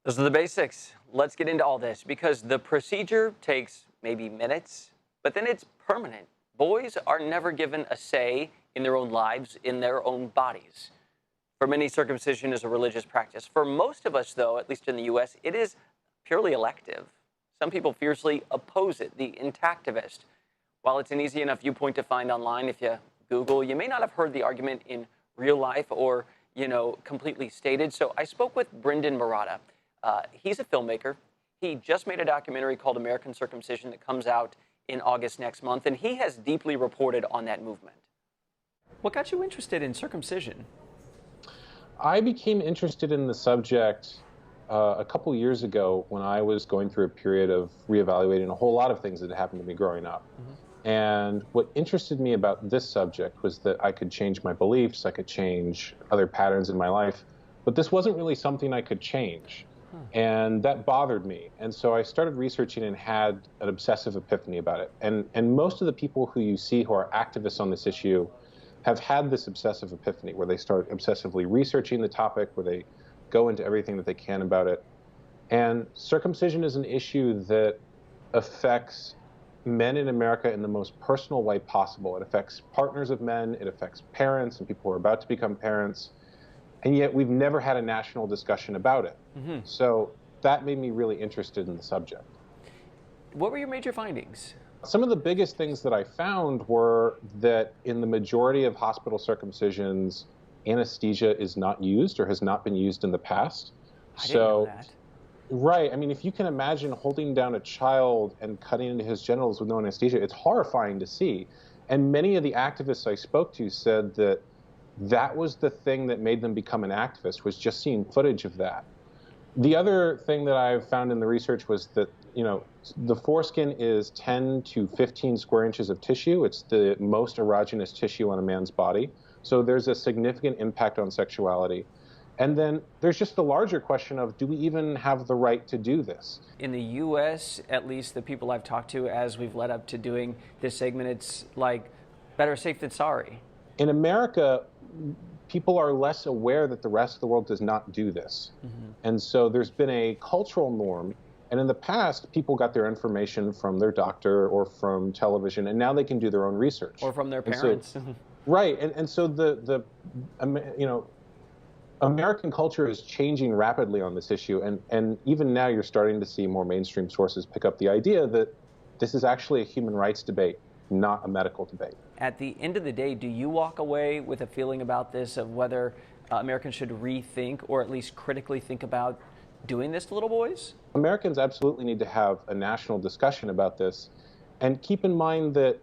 Those are the basics. Let's get into all this because the procedure takes maybe minutes, but then it's permanent. Boys are never given a say in their own lives, in their own bodies. For many, circumcision is a religious practice. For most of us, though, at least in the U.S., it is purely elective. Some people fiercely oppose it, the intactivist. While it's an easy enough viewpoint to find online if you Google, you may not have heard the argument in real life or, completely stated. So I spoke with Brendon Marotta. He's a filmmaker. He just made a documentary called American Circumcision that comes out in August next month, and he has deeply reported on that movement. What got you interested in circumcision? I became interested in the subject a couple years ago when I was going through a period of reevaluating a whole lot of things that had happened to me growing up. And what interested me about this subject was that I could change my beliefs, I could change other patterns in my life, but this wasn't really something I could change. And that bothered me. And so I started researching and had an obsessive epiphany about it. And most of the people who you see who are activists on this issue have had this obsessive epiphany where they start obsessively researching the topic, where they go into everything that they can about it. And circumcision is an issue that affects men in America in the most personal way possible. It affects partners of men, it affects parents and people who are about to become parents. And yet we've never had a national discussion about it. So that made me really interested in the subject. What were your major findings? Some of the biggest things that I found were that in the majority of hospital circumcisions, anesthesia is not used or has not been used in the past. I didn't know that. Right. I mean, if you can imagine holding down a child and cutting into his genitals with no anesthesia, it's horrifying to see. And many of the activists I spoke to said that that was the thing that made them become an activist, was just seeing footage of that. The other thing that I found in the research was that, the foreskin is 10 to 15 square inches of tissue. It's the most erogenous tissue on a man's body. So there's a significant impact on sexuality. And then there's just the larger question of, do we even have the right to do this? In the U.S., at least the people I've talked to as we've led up to doing this segment, it's like better safe than sorry. In America, people are less aware that the rest of the world does not do this. And so there's been a cultural norm. And in the past, people got their information from their doctor or from television, and now they can do their own research. Or from their parents. So, right. And so American culture is changing rapidly on this issue. And even now you're starting to see more mainstream sources pick up the idea that this is actually a human rights debate, not a medical debate. At the end of the day, do you walk away with a feeling about this of whether Americans should rethink or at least critically think about doing this to little boys? Americans absolutely need to have a national discussion about this, and keep in mind that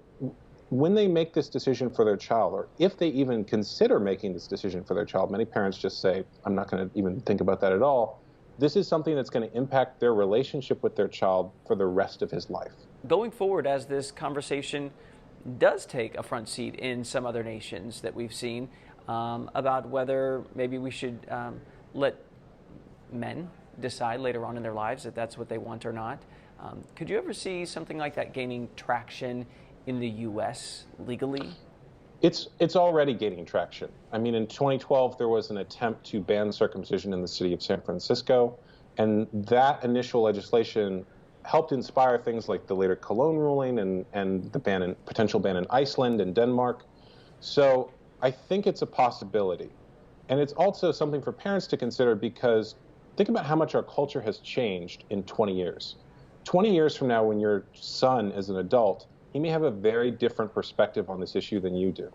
when they make this decision for their child, or if they even consider making this decision for their child, many parents just say, I'm not going to even think about that at all. This is something that's going to impact their relationship with their child for the rest of his life. Going forward, as this conversation does take a front seat in some other nations that we've seen, about whether maybe we should let men decide later on in their lives that that's what they want or not. Could you ever see something like that gaining traction in the U.S. legally? It's already gaining traction. I mean, in 2012, there was an attempt to ban circumcision in the city of San Francisco, and that initial legislation helped inspire things like the later Cologne ruling and the potential ban in Iceland and Denmark. So I think it's a possibility. And it's also something for parents to consider, because think about how much our culture has changed in 20 years. 20 years from now, when your son is an adult, he may have a very different perspective on this issue than you do.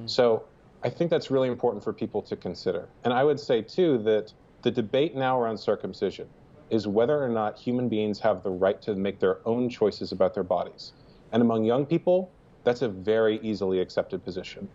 So I think that's really important for people to consider. And I would say, too, that the debate now around circumcision is whether or not human beings have the right to make their own choices about their bodies. And among young people, that's a very easily accepted position.